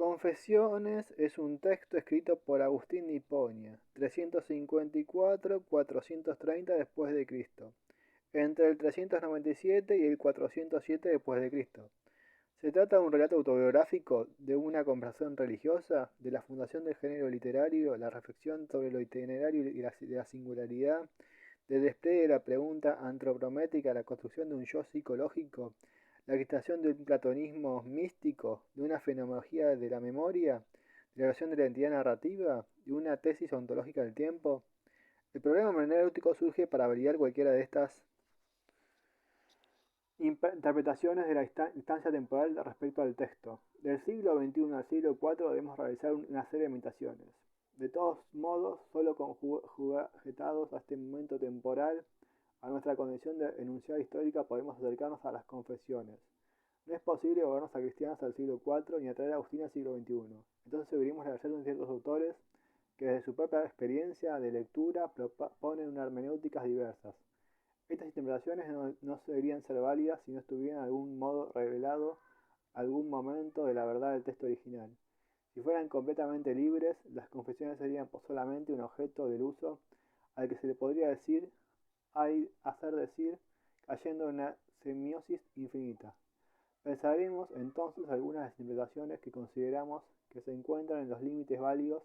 Confesiones es un texto escrito por Agustín de Hiponia, 354-430 después de Cristo, entre el 397 y el 407 después de Cristo. Se trata de un relato autobiográfico de una conversación religiosa, de la fundación del género literario, la reflexión sobre lo itinerario y la singularidad, del despliegue de la pregunta antropométrica, la construcción de un yo psicológico, la gestación de un platonismo místico, de una fenomenología de la memoria, de la relación de la identidad narrativa, de una tesis ontológica del tiempo. El problema hermenéutico surge para validar cualquiera de estas interpretaciones de la instancia temporal respecto al texto. Del siglo XXI al siglo IV debemos realizar una serie de limitaciones. De todos modos, solo sujetados a este momento temporal, a nuestra condición de enunciada histórica, podemos acercarnos a las confesiones. No es posible volvernos a cristianos al siglo IV ni a traer a Agustín al siglo XXI. Entonces seguiremos la versión de ciertos autores que desde su propia experiencia de lectura proponen unas hermenéuticas diversas. Estas interpretaciones no deberían ser válidas si no estuvieran de algún modo revelado algún momento de la verdad del texto original. Si fueran completamente libres, las confesiones serían solamente un objeto del uso al que se le podría hacer decir, cayendo en una semiosis infinita. Pensaremos entonces algunas de las interpretaciones que consideramos que se encuentran en los límites válidos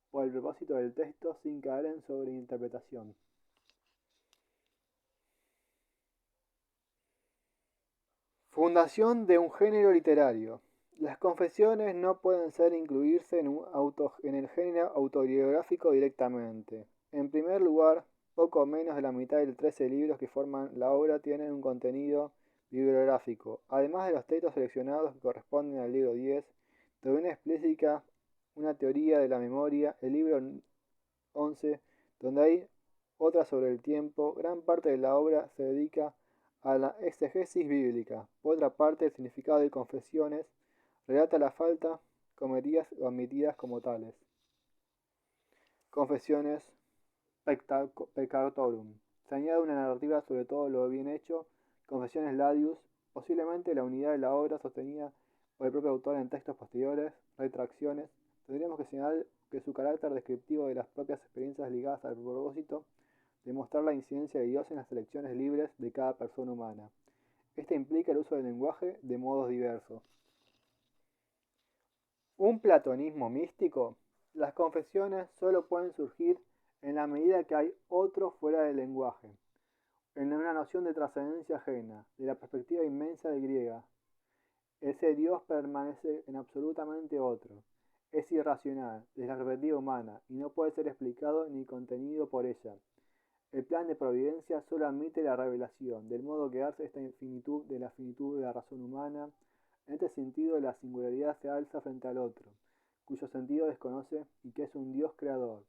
por el propósito del texto sin caer en sobreinterpretación. Fundación de un género literario. Las confesiones no pueden incluirse en el género autobiográfico directamente. En primer lugar, poco menos de la mitad de los 13 libros que forman la obra tienen un contenido bibliográfico. Además de los textos seleccionados que corresponden al libro 10, también explica una teoría de la memoria, el libro 11, donde hay otra sobre el tiempo. Gran parte de la obra se dedica a la exegesis bíblica. Por otra parte, el significado de confesiones relata la falta cometidas o admitidas como tales. Confesiones peccatorum. Se añade una narrativa sobre todo lo bien hecho. Confesiones Ladius, posiblemente la unidad de la obra sostenida por el propio autor en textos posteriores, retracciones. Tendríamos que señalar que su carácter descriptivo de las propias experiencias ligadas al propósito de mostrar la incidencia de Dios en las elecciones libres de cada persona humana. Este implica el uso del lenguaje de modos diversos. ¿Un platonismo místico? Las confesiones solo pueden surgir en la medida que hay otro fuera del lenguaje, en una noción de trascendencia ajena, de la perspectiva inmensa de griega. Ese Dios permanece en absolutamente otro. Es irracional, desde la perspectiva humana, y no puede ser explicado ni contenido por ella. El plan de providencia solo admite la revelación, del modo que hace esta infinitud de la finitud de la razón humana. En este sentido, la singularidad se alza frente al otro, cuyo sentido desconoce y que es un Dios creador,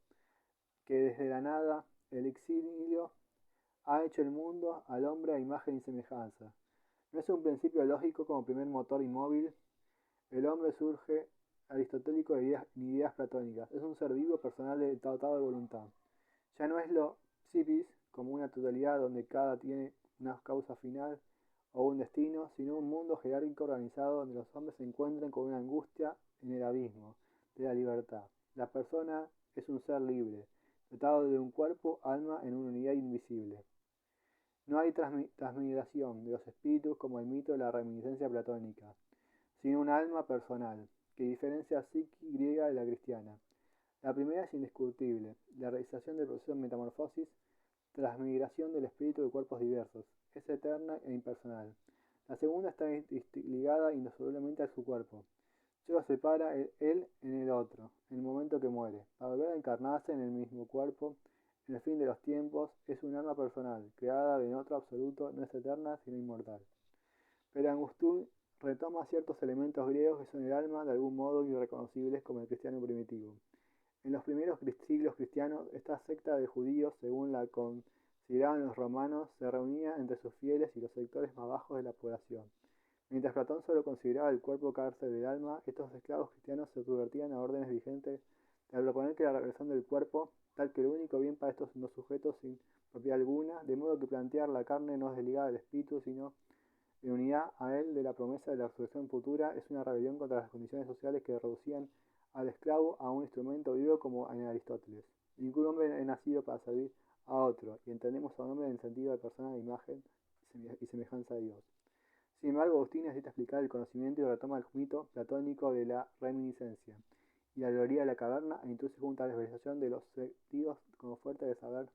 que desde la nada, el exilio, ha hecho el mundo al hombre a imagen y semejanza. No es un principio lógico como primer motor inmóvil. El hombre surge aristotélico de ideas platónicas. Es un ser vivo personal dotado de voluntad. Ya no es lo psiquis como una totalidad donde cada tiene una causa final o un destino, sino un mundo jerárquico organizado donde los hombres se encuentran con una angustia en el abismo de la libertad. La persona es un ser libre, dotado de un cuerpo, alma en una unidad invisible. No hay transmigración de los espíritus como el mito de la reminiscencia platónica, sino un alma personal, que diferencia a la psique griega de la cristiana. La primera es indiscutible, la realización del proceso de metamorfosis, transmigración del espíritu de cuerpos diversos, es eterna e impersonal. La segunda está ligada indisolublemente a su cuerpo. Solo separa él en el otro, en el momento que muere, para volver a encarnarse en el mismo cuerpo. En el fin de los tiempos, es un alma personal, creada en otro absoluto, no es eterna, sino inmortal. Pero Agustín retoma ciertos elementos griegos que son el alma de algún modo irreconocibles como el cristiano primitivo. En los primeros siglos cristianos, esta secta de judíos, según la consideraban los romanos, se reunía entre sus fieles y los sectores más bajos de la población. Mientras Platón solo consideraba el cuerpo cárcel del alma, estos esclavos cristianos se subvertían a órdenes vigentes al proponer que la regresión del cuerpo, tal que el único bien para estos dos sujetos sin propiedad alguna, de modo que plantear la carne no es desligada del espíritu, sino En unidad a él de la promesa de la resurrección futura, es una rebelión contra las condiciones sociales que reducían al esclavo a un instrumento vivo como en Aristóteles. Ningún hombre es nacido para servir a otro, y entendemos a un hombre en el sentido de persona de imagen y semejanza de Dios. Sin embargo, Agustín necesita explicar el conocimiento y retoma el mito platónico de la reminiscencia y la teoría de la caverna e introduce junto a la desvalorización de los sentidos como fuente de saber,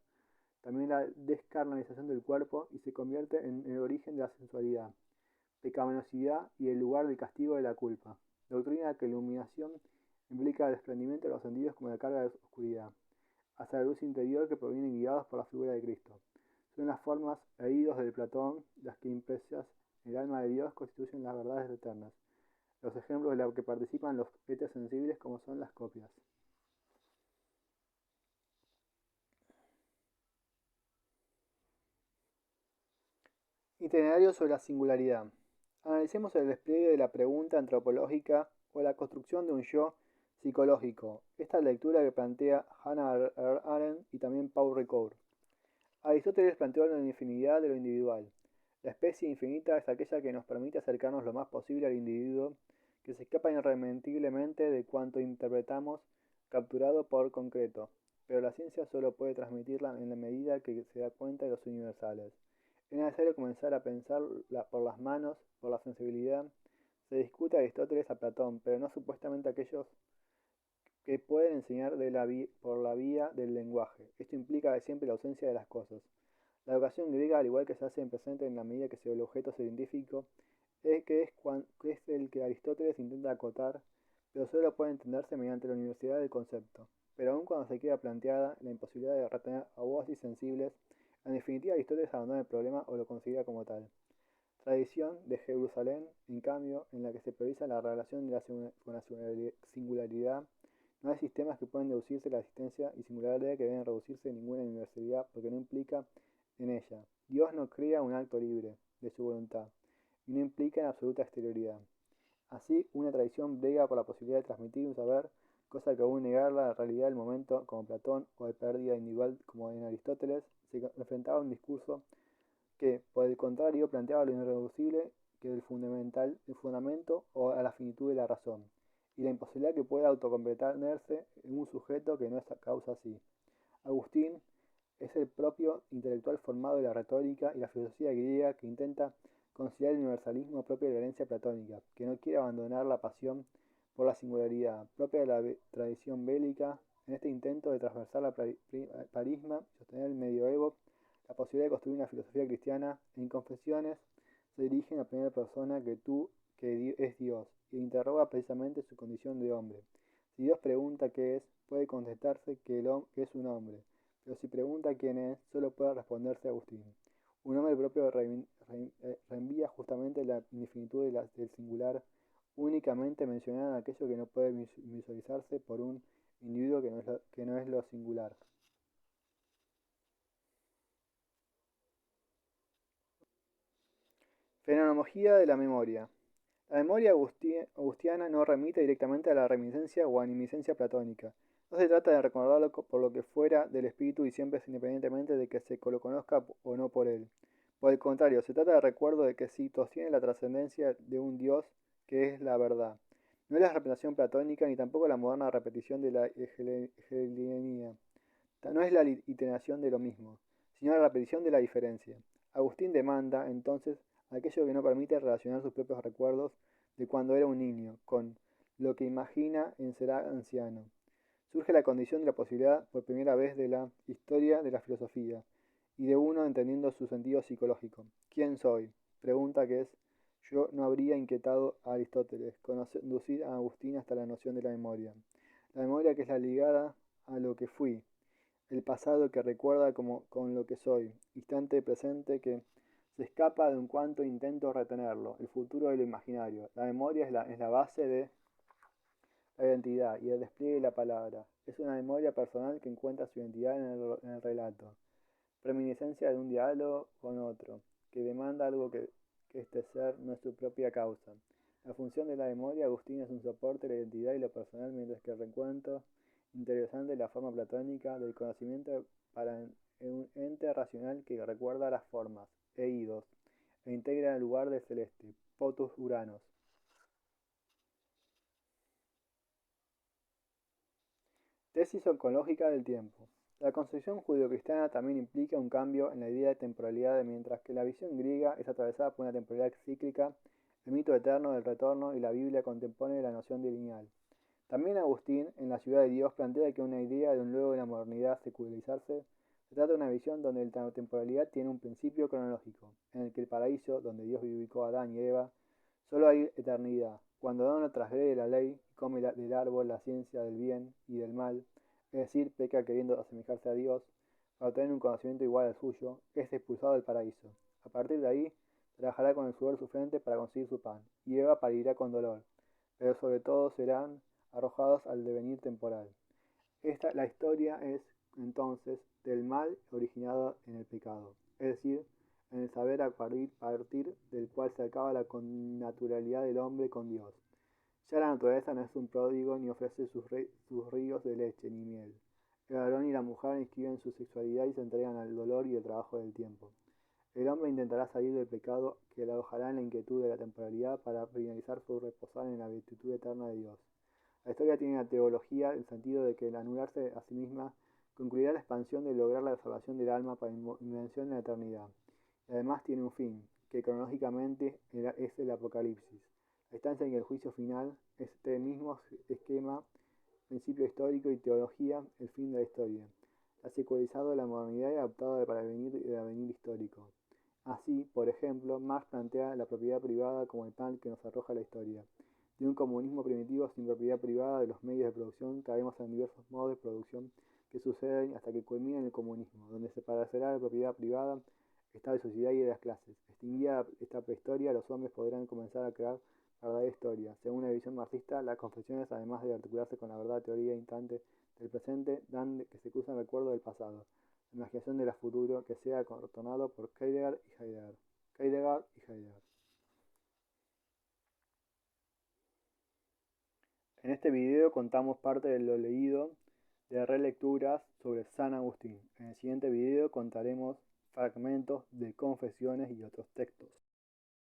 también la descarnalización del cuerpo y se convierte en el origen de la sensualidad, pecaminosidad y el lugar del castigo de la culpa. Doctrina que la iluminación implica el desprendimiento de los sentidos como la carga de oscuridad, hacia la luz interior que provienen guiados por la figura de Cristo. Son las formas e idos del Platón las que impresas en el alma de Dios constituyen las verdades eternas, los ejemplos de los que participan los entes sensibles como son las copias. Itinerario sobre la singularidad. Analicemos el despliegue de la pregunta antropológica o la construcción de un yo psicológico. Esta es la lectura que plantea Hannah Arendt y también Paul Ricoeur. Aristóteles planteó la infinidad de lo individual. La especie infinita es aquella que nos permite acercarnos lo más posible al individuo, que se escapa irremitiblemente de cuanto interpretamos capturado por concreto, pero la ciencia solo puede transmitirla en la medida que se da cuenta de los universales. Es necesario comenzar a pensar por las manos, por la sensibilidad. Se discute a Aristóteles a Platón, pero no supuestamente aquellos que pueden enseñar por la vía del lenguaje. Esto implica siempre la ausencia de las cosas. La educación griega, al igual que se hace presente en la medida que el objeto científico, es el que Aristóteles intenta acotar, pero solo puede entenderse mediante la universalidad del concepto. Pero aun cuando se queda planteada la imposibilidad de retener a oasis sensibles, en definitiva Aristóteles abandona el problema o lo considera como tal. Tradición de Jerusalén, en cambio, en la que se prioriza la relación con la singularidad, no hay sistemas que puedan deducirse la existencia y singularidad que deben reducirse a ninguna universalidad porque no implica en ella. Dios no crea un acto libre de su voluntad y no implica en absoluta exterioridad. Así, una tradición brega por la posibilidad de transmitir un saber, cosa que aún negar la realidad del momento, como Platón, o de pérdida individual, como en Aristóteles, se enfrentaba a un discurso que, por el contrario, planteaba lo irreducible que el fundamento o a la finitud de la razón, y la imposibilidad que pueda autocompletarse en un sujeto que no es causa así. Agustín es el propio intelectual formado de la retórica y la filosofía griega que intenta conciliar el universalismo propio de la herencia platónica, que no quiere abandonar la pasión por la singularidad propia de la tradición bélica, en este intento de transversar la parisma y sostener el medioevo, la posibilidad de construir una filosofía cristiana. En Confesiones se dirige a la primera persona que es Dios, y interroga precisamente su condición de hombre. Si Dios pregunta qué es, puede contestarse que es un hombre, pero si pregunta quién es, solo puede responderse Agustín. Un hombre propio reenvía justamente la infinitud del singular, únicamente mencionando aquello que no puede visualizarse por un individuo que no es lo singular. Fenomenología de la memoria. La memoria agustiana no remite directamente a la reminiscencia o animiscencia platónica. No se trata de recordarlo por lo que fuera del espíritu y siempre independientemente de que se lo conozca o no por él. Por el contrario, se trata de recuerdo de que sí sostiene la trascendencia de un Dios que es la verdad. No es la representación platónica ni tampoco la moderna repetición de la hegelionía. No es la iteración de lo mismo, sino la repetición de la diferencia. Agustín demanda, entonces, aquello que no permite relacionar sus propios recuerdos de cuando era un niño con lo que imagina en ser anciano. Surge la condición de la posibilidad por primera vez de la historia de la filosofía y de uno entendiendo su sentido psicológico. ¿Quién soy? Pregunta que es yo no habría inquietado a Aristóteles, conducir a Agustín hasta la noción de la memoria. La memoria que es la ligada a lo que fui, el pasado que recuerda con lo que soy, instante presente que se escapa de un cuanto intento retenerlo, el futuro de lo imaginario. La memoria es la base de la identidad y el despliegue de la palabra. Es una memoria personal que encuentra su identidad en el relato, reminiscencia de un diálogo con otro, que demanda algo que este ser no es su propia causa. La función de la memoria, Agustín, es un soporte de la identidad y lo personal, mientras que el reencuentro interesante la forma platónica del conocimiento para un ente racional que recuerda las formas, e idos, e integra el lugar del celeste, Potus Uranos. Tesis oncológica del tiempo. La concepción judeocristiana también implica un cambio en la idea de temporalidad, mientras que la visión griega es atravesada por una temporalidad cíclica, el mito eterno del retorno y la Biblia contempone la noción de lineal. También Agustín, en La ciudad de Dios, plantea que una idea de un luego de la modernidad secularizarse se trata de una visión donde la temporalidad tiene un principio cronológico, en el que el paraíso, donde Dios vivificó a Adán y Eva, solo hay eternidad. Cuando Adán no transgrede la ley y come del árbol la ciencia del bien y del mal, es decir, peca queriendo asemejarse a Dios, para obtener un conocimiento igual al suyo, es expulsado del paraíso. A partir de ahí, trabajará con el sudor de su frente para conseguir su pan, y Eva parirá con dolor, pero sobre todo serán arrojados al devenir temporal. La historia es, entonces, del mal originado en el pecado, es decir, en el saber a partir del cual se acaba la connaturalidad del hombre con Dios. Ya la naturaleza no es un pródigo ni ofrece sus ríos de leche ni miel. El varón y la mujer inscriben su sexualidad y se entregan al dolor y el trabajo del tiempo. El hombre intentará salir del pecado que le alojará en la inquietud de la temporalidad para finalizar su reposar en la virtud eterna de Dios. La historia tiene una teología en el sentido de que el anularse a sí misma concluirá la expansión de lograr la salvación del alma para invención en la eternidad. Y además tiene un fin, que cronológicamente es el Apocalipsis. La instancia en que el juicio final, este mismo esquema, principio histórico y teología, el fin de la historia. Ha secularizado la modernidad y adaptado para el avenir histórico. Así, por ejemplo, Marx plantea la propiedad privada como el pan que nos arroja la historia. De un comunismo primitivo sin propiedad privada de los medios de producción, caemos en diversos modos de producción que suceden hasta que culmina en el comunismo, donde se parecerá la propiedad privada, Estado de sociedad y de las clases. Extinguida esta prehistoria, los hombres podrán comenzar a crear la verdadera historia. Según la visión marxista, las confesiones, además de articularse con la verdad teoría instante del presente, dan que se cruzan recuerdos del pasado, la imaginación del futuro, que sea retornado por Heidegger y Heidegger. En este video contamos parte de lo leído de relecturas sobre San Agustín. En el siguiente video contaremos fragmentos de confesiones y otros textos.